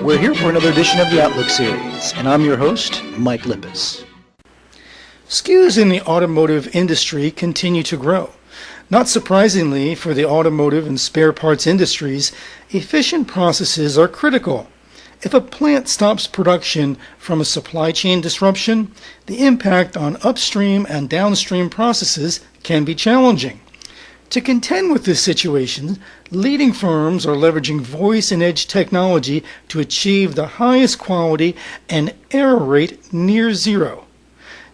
We're here for another edition of the Outlook series, and I'm your host, Mike Lippis. SKUs in the automotive industry continue to grow. Not surprisingly, for the automotive and spare parts industries, efficient processes are critical. If a plant stops production from a supply chain disruption, the impact on upstream and downstream processes can be challenging. To contend with this situation, leading firms are leveraging voice and edge technology to achieve the highest quality and error rate near zero.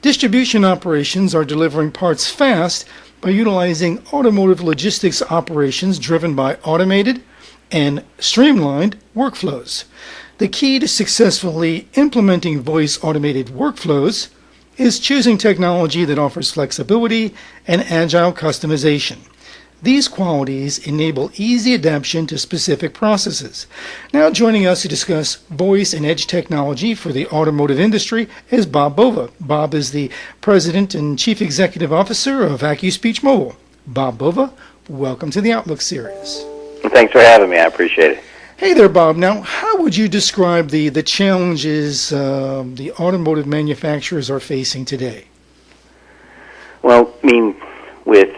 Distribution operations are delivering parts fast by utilizing automotive logistics operations driven by automated and streamlined workflows. The key to successfully implementing voice automated workflows is choosing technology that offers flexibility and agile customization. These qualities enable easy adaptation to specific processes. Now joining us to discuss voice and edge technology for the automotive industry is Bob Bova. Bob is the President and Chief Executive Officer of AccuSpeechMobile. Bob Bova, welcome to the Outlook series. Thanks for having me. I appreciate it. Hey there, Bob. Now, how would you describe the challenges the automotive manufacturers are facing today? Well, I mean, with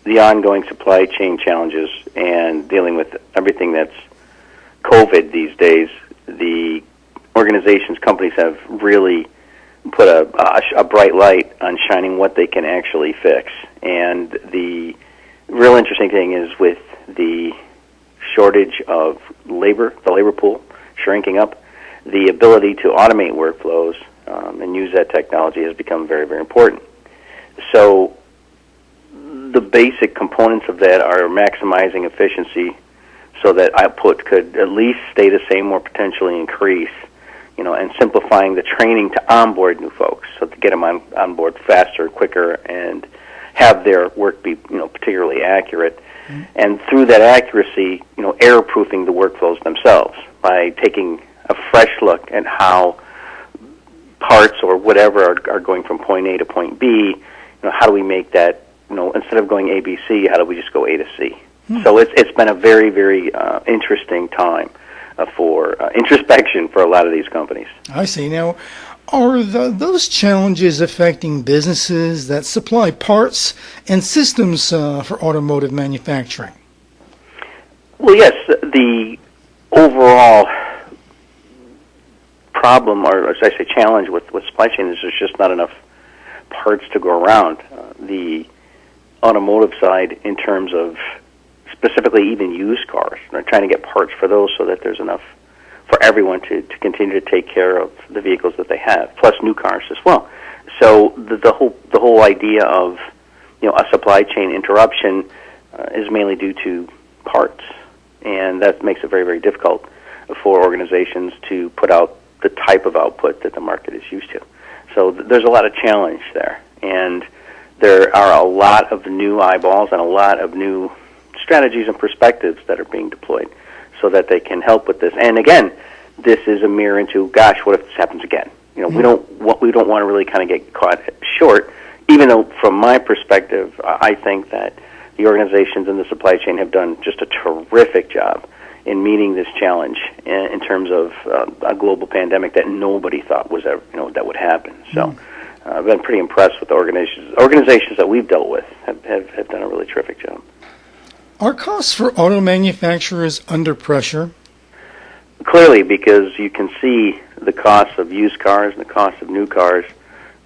the ongoing supply chain challenges and dealing with everything that's COVID these days, the organizations, companies have really put a bright light on shining what they can actually fix. And the real interesting thing is with the shortage of labor, the labor pool shrinking up, the ability to automate workflows and use that technology has become very, very important. So the basic components of that are maximizing efficiency so that output could at least stay the same or potentially increase, and simplifying the training to onboard new folks, so to get them on board faster, quicker, and have their work be, particularly accurate. Mm-hmm. And through that accuracy, error-proofing the workflows themselves by taking a fresh look at how parts or whatever are going from point A to point B. How do we make that, instead of going A, B, C, how do we just go A to C? Hmm. So it's been a very, very interesting time for introspection for a lot of these companies. I see. Now, are those challenges affecting businesses that supply parts and systems for automotive manufacturing? Well, yes. The overall problem, or as I say, challenge with supply chain is there's just not enough parts to go around. The automotive side, in terms of specifically even used cars, they're trying to get parts for those so that there's enough for everyone to continue to take care of the vehicles that they have, plus new cars as well. So the whole idea of a supply chain interruption is mainly due to parts, and that makes it very, very difficult for organizations to put out the type of output that the market is used to. So there's a lot of challenge there, and there are a lot of new eyeballs and a lot of new strategies and perspectives that are being deployed so that they can help with this. And again, this is a mirror into, gosh, what if this happens again? We don't want to really kind of get caught short, even though from my perspective, I think that the organizations in the supply chain have done just a terrific job in meeting this challenge in terms of a global pandemic that nobody thought was ever, that would happen. So I've been pretty impressed with the organizations that we've dealt with have done a really terrific job. Are costs for auto manufacturers under pressure? Clearly, because you can see the costs of used cars and the costs of new cars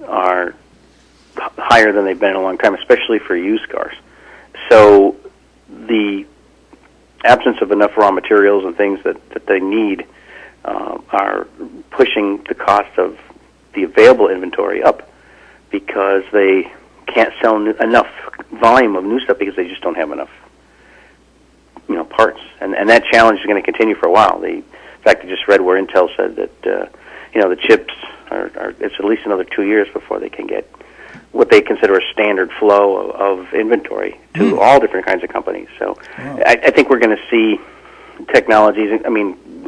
are higher than they've been in a long time, especially for used cars. So the absence of enough raw materials and things that they need are pushing the cost of the available inventory up because they can't sell enough volume of new stuff because they just don't have enough parts. And that challenge is going to continue for a while. In fact, I just read where Intel said that the chips are it's at least another 2 years before they can get what they consider a standard flow of inventory to all different kinds of companies. So I think we're going to see technologies,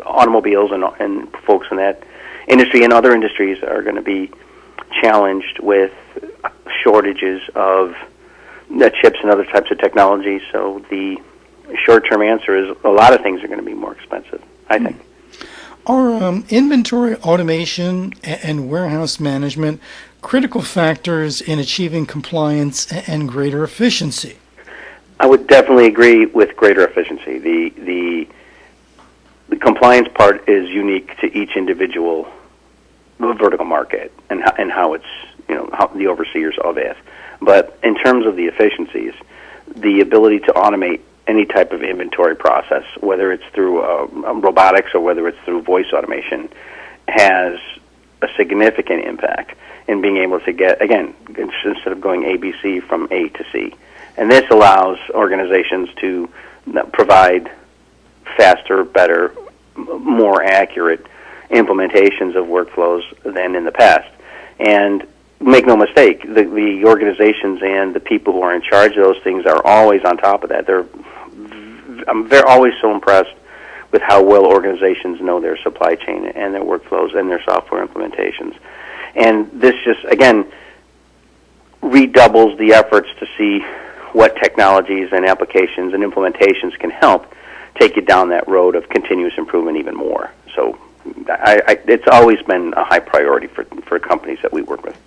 automobiles and folks in that industry and other industries are going to be challenged with shortages of chips and other types of technology. So the short-term answer is a lot of things are going to be more expensive, I think. Are inventory automation and warehouse management critical factors in achieving compliance and greater efficiency? I would definitely agree with greater efficiency. The compliance part is unique to each individual vertical market and how it's, how the overseers of it. But in terms of the efficiencies, the ability to automate any type of inventory process, whether it's through robotics or whether it's through voice automation, has a significant impact in being able to get, again, instead of going ABC, from A to C. And this allows organizations to provide faster, better, more accurate implementations of workflows than in the past. And make no mistake, the organizations and the people who are in charge of those things are always on top of that. I'm always so impressed with how well organizations know their supply chain and their workflows and their software implementations. And this just, again, redoubles the efforts to see what technologies and applications and implementations can help take you down that road of continuous improvement even more. So it's always been a high priority for companies that we work with.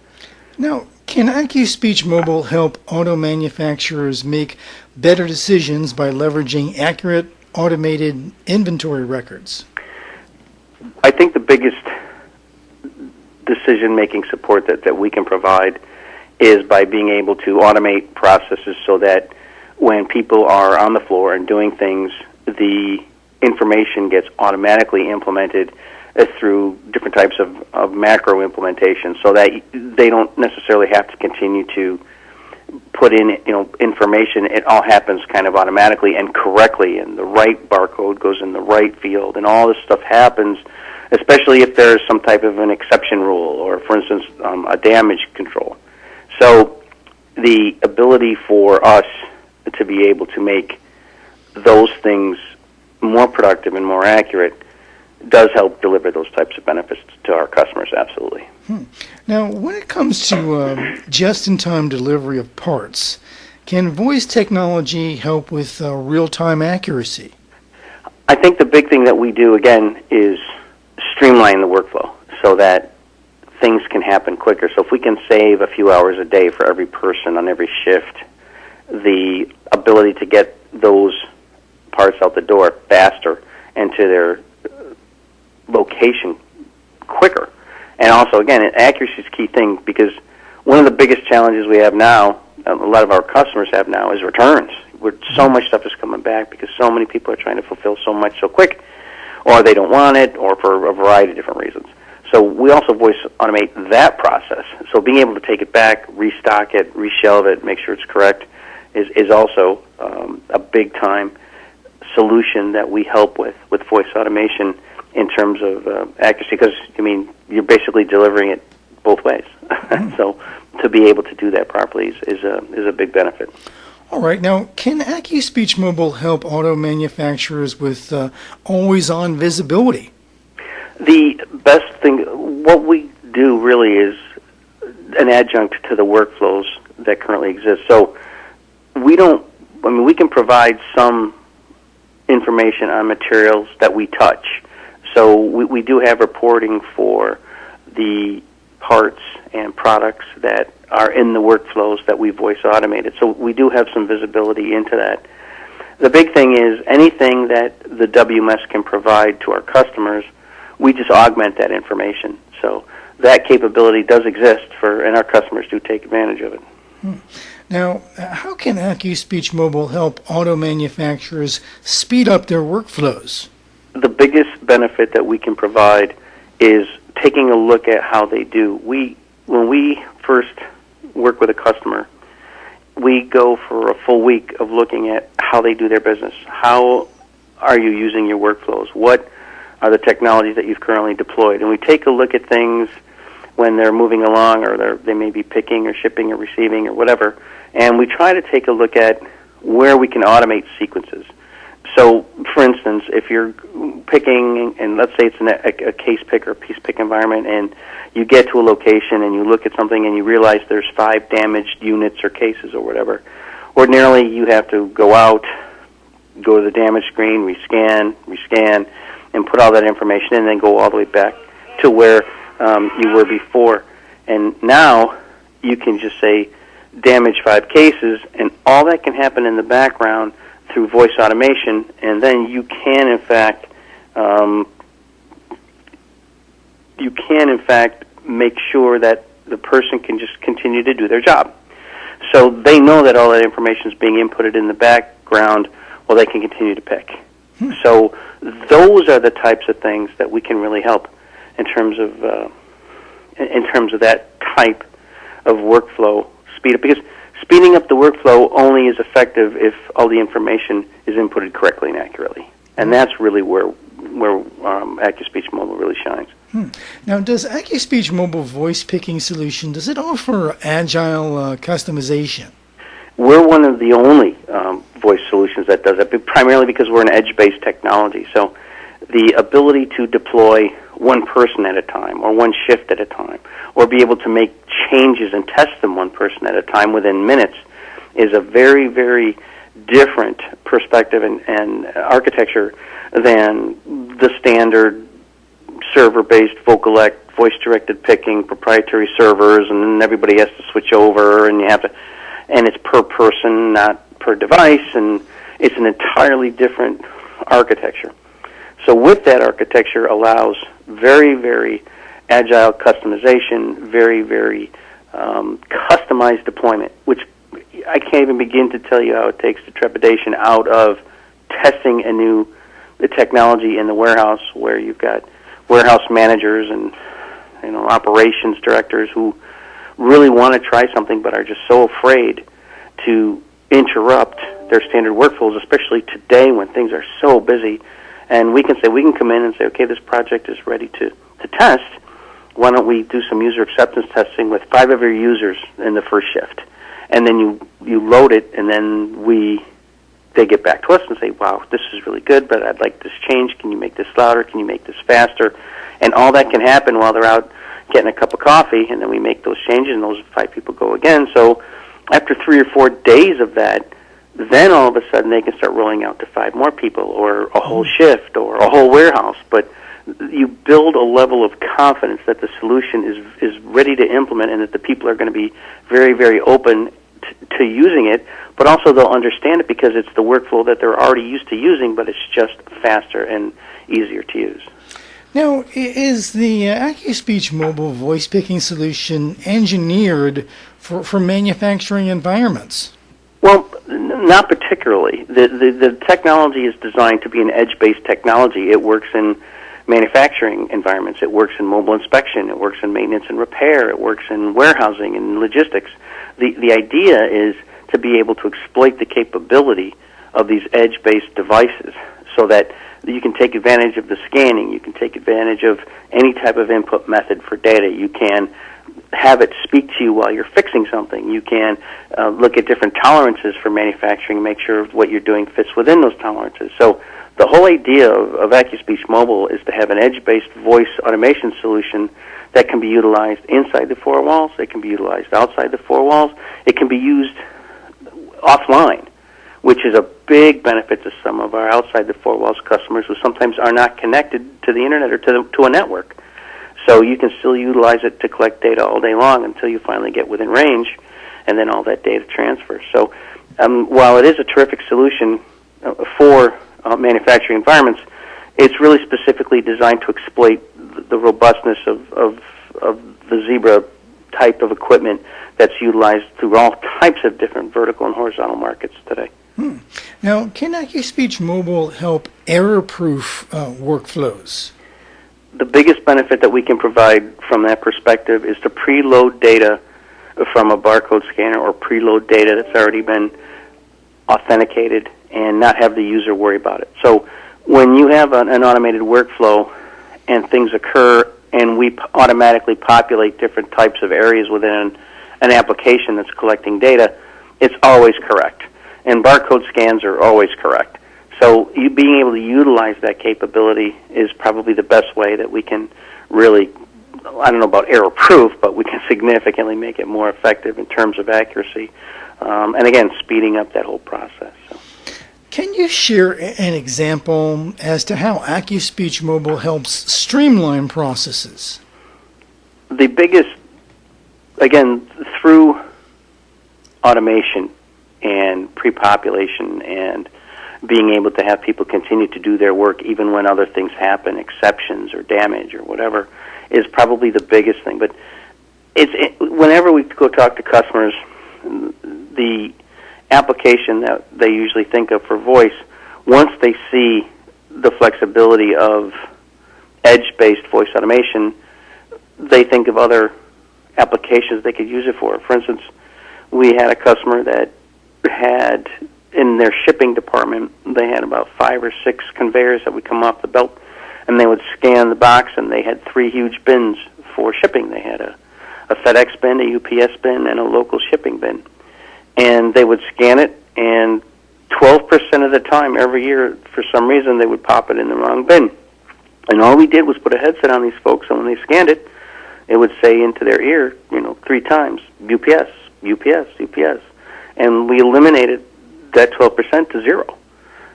Now, can AccuSpeechMobile help auto manufacturers make better decisions by leveraging accurate, automated inventory records? I think the biggest decision-making support that we can provide is by being able to automate processes so that when people are on the floor and doing things, the information gets automatically implemented through different types of macro implementation, so that they don't necessarily have to continue to put in information. It all happens kind of automatically and correctly, and the right barcode goes in the right field, and all this stuff happens, especially if there's some type of an exception rule or, for instance, a damage control. So the ability for us to be able to make those things more productive and more accurate does help deliver those types of benefits to our customers, absolutely. Now, when it comes to just-in-time delivery of parts, can voice technology help with real-time accuracy? I think the big thing that we do, again, is streamline the workflow so that things can happen quicker. So if we can save a few hours a day for every person on every shift, the ability to get those parts out the door faster and to their location quicker. And also, again, accuracy is a key thing, because one of the biggest challenges we have now, a lot of our customers have now, is returns. Where so much stuff is coming back because so many people are trying to fulfill so much so quick, or they don't want it, or for a variety of different reasons. So we also voice automate that process. So being able to take it back, restock it, reshelve it, make sure it's correct, is also a big-time solution that we help with voice automation in terms of accuracy, because, you're basically delivering it both ways. So to be able to do that properly is a big benefit. All right. Now, can AccuSpeechMobile help auto manufacturers with always-on visibility? The best thing, what we do really is an adjunct to the workflows that currently exist. So we can provide some information on materials that we touch. So we do have reporting for the parts and products that are in the workflows that we voice automated. So we do have some visibility into that. The big thing is anything that the WMS can provide to our customers, we just augment that information. So that capability does exist and our customers do take advantage of it. Now, how can AccuSpeechMobile help auto manufacturers speed up their workflows? The biggest benefit that we can provide is taking a look at how they do. When we first work with a customer, we go for a full week of looking at how they do their business. How are you using your workflows? What are the technologies that you've currently deployed? And we take a look at things when they're moving along, or they may be picking or shipping or receiving or whatever, and we try to take a look at where we can automate sequences. So, for instance, if you're picking, and let's say it's a case pick or a piece pick environment, and you get to a location and you look at something and you realize there's 5 damaged units or cases or whatever, Ordinarily, you have to go out, go to the damage screen, rescan, and put all that information in, and then go all the way back to where you were before. And now you can just say damage 5 cases, and all that can happen in the background through voice automation, and then you can in fact make sure that the person can just continue to do their job. So they know that all that information is being inputted in the background while they can continue to pick. So those are the types of things that we can really help in terms of that type of workflow speed up. Because speeding up the workflow only is effective if all the information is inputted correctly and accurately, and that's really where AccuSpeechMobile really shines. Now, does AccuSpeechMobile voice picking solution, does it offer agile customization? We're one of the only voice solutions that does it, primarily because we're an edge-based technology. So the ability to deploy one person at a time or one shift at a time, or be able to make changes and test them one person at a time within minutes, is a very, very different perspective and architecture than the standard server-based Vocalec voice-directed picking, proprietary servers, and then everybody has to switch over, and and it's per person, not per device, and it's an entirely different architecture. So with that architecture allows very, very agile customization, very, very customized deployment, which I can't even begin to tell you how it takes the trepidation out of testing the technology in the warehouse, where you've got warehouse managers and operations directors who really want to try something but are just so afraid to interrupt their standard workflows, especially today when things are so busy. And we can come in and say, okay, this project is ready to test. Why don't we do some user acceptance testing with 5 of your users in the first shift? And then you load it, and then they get back to us and say, wow, this is really good, but I'd like this change. Can you make this louder? Can you make this faster? And all that can happen while they're out getting a cup of coffee, and then we make those changes, and those 5 people go again. So after 3 or 4 days of that, then all of a sudden they can start rolling out to 5 more people, or a whole shift, or a whole warehouse. But you build a level of confidence that the solution is ready to implement, and that the people are going to be very, very open to using it, but also they'll understand it because it's the workflow that they're already used to using, but it's just faster and easier to use. Now, is the AccuSpeechMobile voice picking solution engineered for manufacturing environments? Well, not particularly. The technology is designed to be an edge-based technology. It works in manufacturing environments. It works in mobile inspection. It works in maintenance and repair. It works in warehousing and logistics. The idea is to be able to exploit the capability of these edge-based devices so that you can take advantage of the scanning. You can take advantage of any type of input method for data. You can have it speak to you while you're fixing something. You can look at different tolerances for manufacturing and make sure what you're doing fits within those tolerances. So the whole idea of AccuSpeechMobile is to have an edge-based voice automation solution that can be utilized inside the 4 walls. It can be utilized outside the 4 walls. It can be used offline, which is a big benefit to some of our outside the 4 walls customers who sometimes are not connected to the internet or to a network. So you can still utilize it to collect data all day long until you finally get within range, and then all that data transfers. So while it is a terrific solution for manufacturing environments, it's really specifically designed to exploit the robustness of the Zebra type of equipment that's utilized through all types of different vertical and horizontal markets today. Now, can AccuSpeechMobile help error-proof workflows? The biggest benefit that we can provide from that perspective is to preload data from a barcode scanner or preload data that's already been authenticated and not have the user worry about it. So when you have an automated workflow and things occur and we automatically populate different types of areas within an application that's collecting data, it's always correct. And barcode scans are always correct. So you being able to utilize that capability is probably the best way that we can really, I don't know about error-proof, but we can significantly make it more effective in terms of accuracy and again, speeding up that whole process. So. Can you share an example as to how AccuSpeechMobile helps streamline processes? The biggest, again, through automation and pre-population and being able to have people continue to do their work even when other things happen, exceptions or damage or whatever, is probably the biggest thing. But whenever we go talk to customers, the application that they usually think of for voice, once they see the flexibility of edge-based voice automation, they think of other applications they could use it for. For instance, we had a customer that had, in their shipping department, they had about 5 or 6 conveyors that would come off the belt, and they would scan the box, and they had 3 huge bins for shipping. They had a FedEx bin, a UPS bin, and a local shipping bin. And they would scan it, and 12% of the time every year, for some reason, they would pop it in the wrong bin. And all we did was put a headset on these folks, and when they scanned it, it would say into their ear, 3 times, UPS, UPS, UPS. And we eliminated that 12% to 0,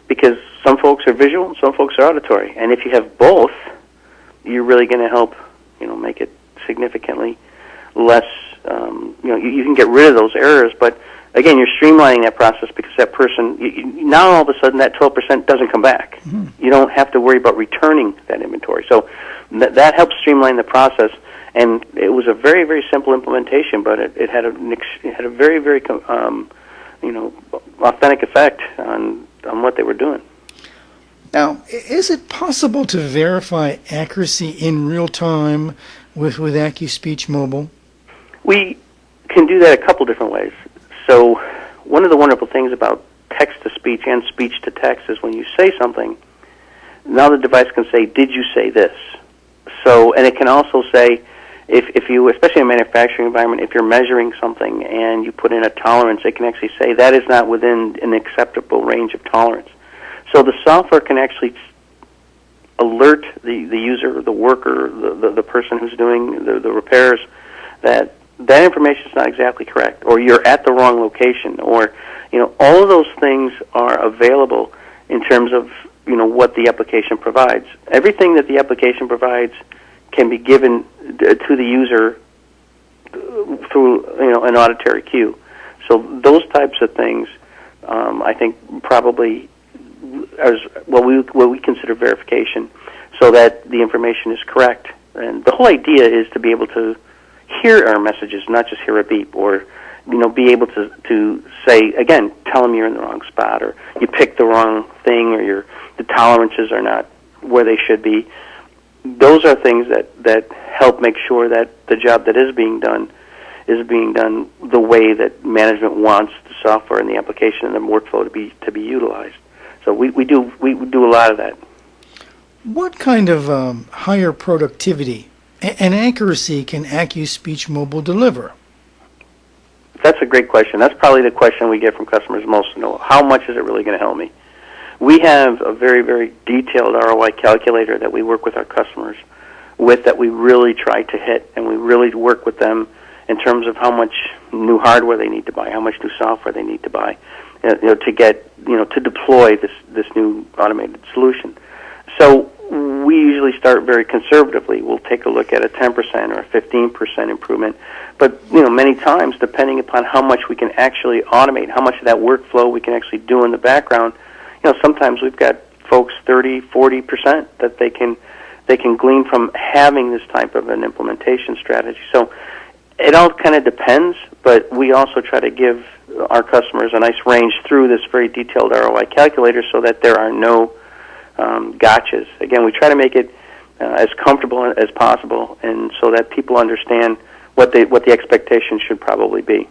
because some folks are visual and some folks are auditory. And if you have both, you're really going to help, make it significantly less, you can get rid of those errors, but again, you're streamlining that process because that person, now all of a sudden that 12% doesn't come back. Mm-hmm. You don't have to worry about returning that inventory. So that helps streamline the process, and it was a very, very simple implementation, but it had a very, very, authentic effect on what they were doing. Now, is it possible to verify accuracy in real time with AccuSpeechMobile? We can do that a couple different ways. So one of the wonderful things about text-to-speech and speech-to-text is when you say something, now the device can say, did you say this? So, and it can also say, if you, especially in a manufacturing environment, if you're measuring something and you put in a tolerance, it can actually say that is not within an acceptable range of tolerance. So the software can actually alert the user, the worker, the person who's doing the repairs, that information is not exactly correct, or you're at the wrong location, or all of those things are available in terms of what the application provides. Everything that the application provides can be given to the user through an auditory cue. So those types of things, I think, probably as what we consider verification, so that the information is correct. And the whole idea is to be able to hear our messages, not just hear a beep, or be able to say, again, tell them you're in the wrong spot, or you picked the wrong thing, or the tolerances are not where they should be. Those are things that help make sure that the job that is being done the way that management wants the software and the application and the workflow to be utilized. So we do a lot of that. What kind of higher productivity and accuracy can AccuSpeechMobile deliver? That's a great question. That's probably the question we get from customers most to know. How much is it really going to help me? We have a very, very detailed ROI calculator that we work with our customers with, that we really try to hit, and we really work with them in terms of how much new hardware they need to buy, how much new software they need to buy, to get, to deploy this new automated solution. So we usually start very conservatively. We'll take a look at a 10% or a 15% improvement. But, many times, depending upon how much we can actually automate, how much of that workflow we can actually do in the background, sometimes we've got folks 30, 40% that they can glean from having this type of an implementation strategy. So it all kind of depends, but we also try to give our customers a nice range through this very detailed ROI calculator so that there are no gotchas. Again, we try to make it as comfortable as possible, and so that people understand what the expectation should probably be.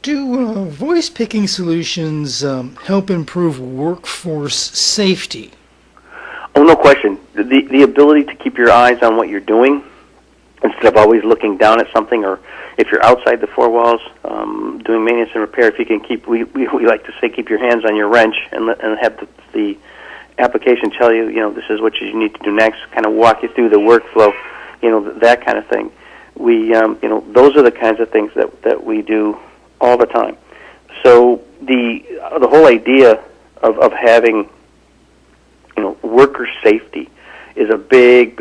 Do voice picking solutions help improve workforce safety? Oh, no question. The ability to keep your eyes on what you're doing instead of always looking down at something, or if you're outside the four walls doing maintenance and repair, if you can keep, we like to say, keep your hands on your wrench and have the application tell you, this is what you need to do next, kind of walk you through the workflow, that kind of thing. We, those are the kinds of things that we do all the time. So the whole idea of having, worker safety is a big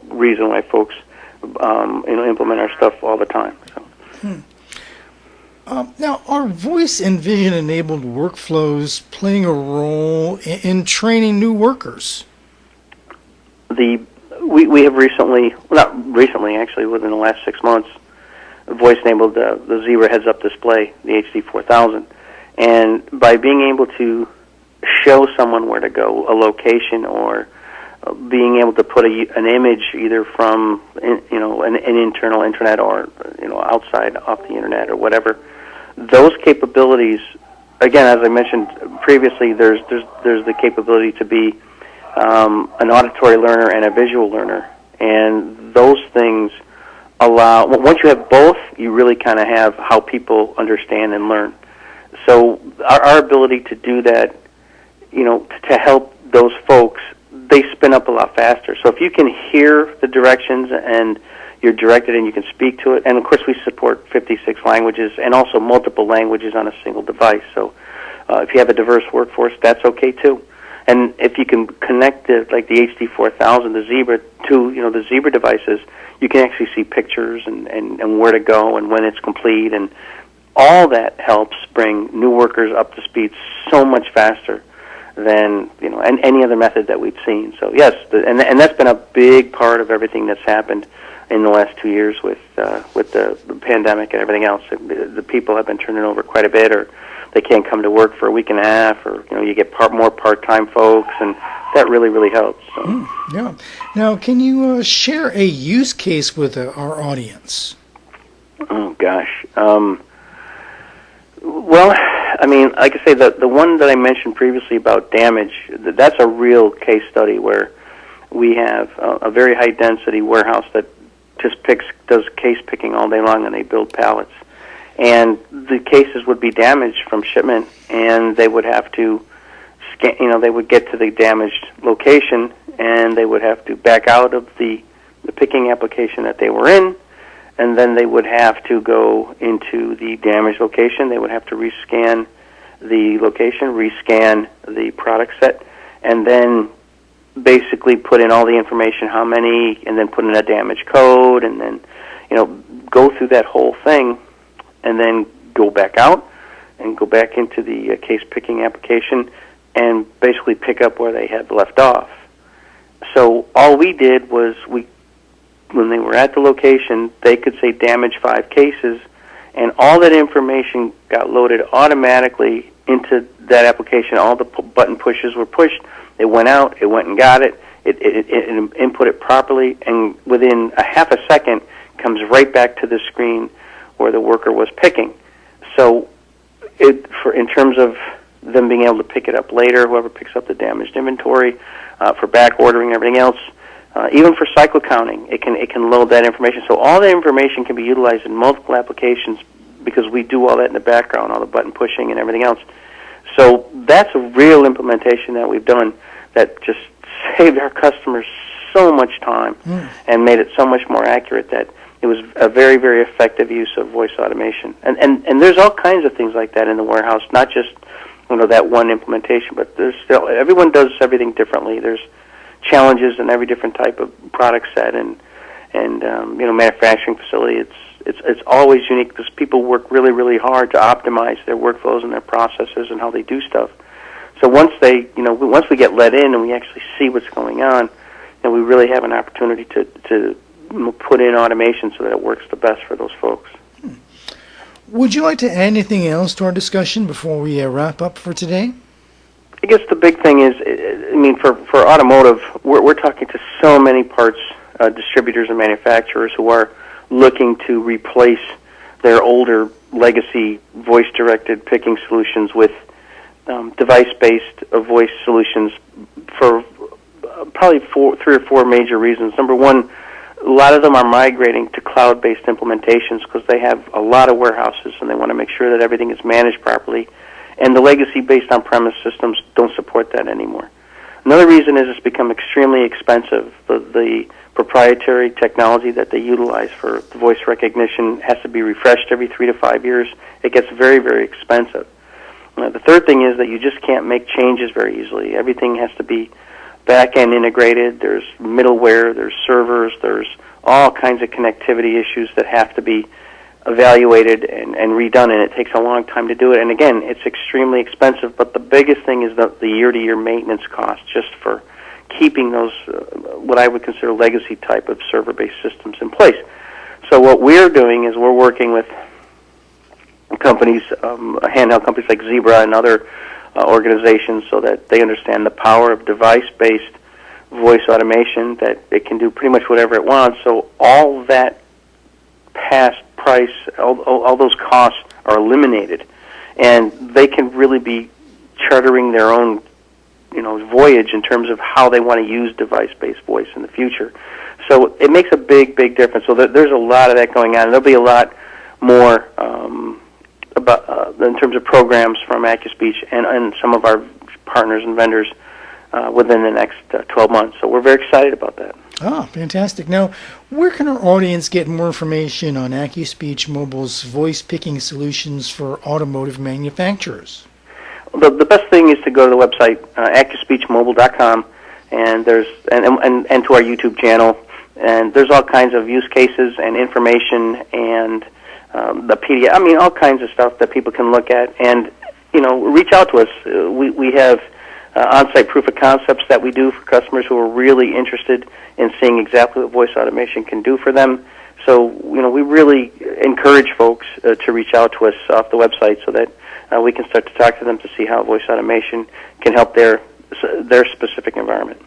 reason why folks implement our stuff all the time. So. Now, are voice and vision-enabled workflows playing a role in training new workers? We have recently, well, not recently, actually, within the last 6 months, voice-enabled the Zebra heads-up display, the HD 4000, and by being able to show someone where to go, a location, or being able to put an image either from an internal internet or outside off the internet or whatever, those capabilities, again, as I mentioned previously, there's the capability to be an auditory learner and a visual learner, and those things allow, once you have both, you really kind of have how people understand and learn. So our ability to do that, to help those folks, they spin up a lot faster. So if you can hear the directions and you're directed and you can speak to it, and of course we support 56 languages and also multiple languages on a single device. So if you have a diverse workforce, that's okay too. And if you can connect it, like the HD 4000, the Zebra, to the Zebra devices, you can actually see pictures and where to go and when it's complete, and all that helps bring new workers up to speed so much faster than any other method that we've seen. So yes, and that's been a big part of everything that's happened in the last 2 years with the pandemic and everything else. The people have been turning over quite a bit, or they can't come to work for a week and a half, or you get more part-time folks, and that really helps. So. Yeah. Now, can you share a use case with our audience? Oh gosh. Well, I mean, like I say, the one that I mentioned previously about damage, that's a real case study where we have a very high density warehouse that just does case picking all day long, and they build pallets. And the cases would be damaged from shipment, and they would have to scan, they would get to the damaged location, and they would have to back out of the picking application that they were in, and then they would have to go into the damaged location. They would have to rescan the location, rescan the product set, and then basically put in all the information, how many, and then put in a damage code, and then go through that whole thing, and then go back out and go back into the case picking application and basically pick up where they had left off. So all we did was when they were at the location, they could say damage 5 cases, and all that information got loaded automatically into that application. All the button pushes were pushed. It went out. It went and got it. It input it properly, and within a half a second, comes right back to the screen where the worker was picking. So, in terms of them being able to pick it up later, whoever picks up the damaged inventory, for back ordering and everything else, even for cycle counting, it can load that information. So all that information can be utilized in multiple applications because we do all that in the background, all the button pushing and everything else. So that's a real implementation that we've done that just saved our customers so much time and made it so much more accurate that it was a very, very effective use of voice automation. And there's all kinds of things like that in the warehouse, not just that one implementation, but there's still, everyone does everything differently. There's challenges in every different type of product set and manufacturing facility. It's always unique because people work really, really hard to optimize their workflows and their processes and how they do stuff. So once we get let in and we actually see what's going on, we really have an opportunity to put in automation so that it works the best for those folks. Would you like to add anything else to our discussion before we wrap up for today? I guess the big thing is, for automotive, we're talking to so many parts distributors and manufacturers who are looking to replace their older legacy voice-directed picking solutions with device-based voice solutions for probably 3 or 4 major reasons. Number one, a lot of them are migrating to cloud-based implementations because they have a lot of warehouses and they want to make sure that everything is managed properly. And the legacy based on-premise systems don't support that anymore. Another reason is it's become extremely expensive. The proprietary technology that they utilize for voice recognition has to be refreshed every 3 to 5 years. It gets very, very expensive. The third thing is that you just can't make changes very easily. Everything has to be back-end integrated. There's middleware, there's servers, there's all kinds of connectivity issues that have to be evaluated and redone, and it takes a long time to do it. And again, it's extremely expensive, but the biggest thing is the year-to-year maintenance cost just for keeping those, what I would consider legacy type of server-based systems in place. So what we're doing is we're working with companies, handheld companies like Zebra and other organizations, so that they understand the power of device-based voice automation, that it can do pretty much whatever it wants. So all that past price, all those costs are eliminated, and they can really be chartering their own, voyage in terms of how they want to use device-based voice in the future. So it makes a big, big difference. So there's a lot of that going on, and there'll be a lot more about in terms of programs from AccuSpeech and some of our partners and vendors within the next 12 months. So we're very excited about that. Ah, fantastic. Now, where can our audience get more information on AccuSpeechMobile's voice picking solutions for automotive manufacturers? The best thing is to go to the website, AccuSpeechMobile.com, and there's and to our YouTube channel, and there's all kinds of use cases and information and the PDF. I mean, all kinds of stuff that people can look at, and reach out to us. We have on-site proof of concepts that we do for customers who are really interested in seeing exactly what voice automation can do for them. So, we really encourage folks to reach out to us off the website so that we can start to talk to them to see how voice automation can help their specific environment.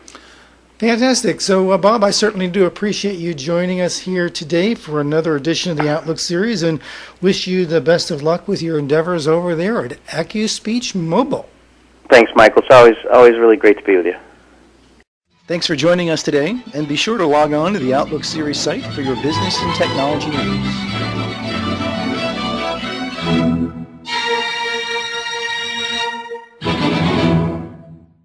Fantastic. So, Bob, I certainly do appreciate you joining us here today for another edition of the Outlook series, and wish you the best of luck with your endeavors over there at AccuSpeechMobile. Thanks, Michael. It's always really great to be with you. Thanks for joining us today, and be sure to log on to the Outlook series site for your business and technology news.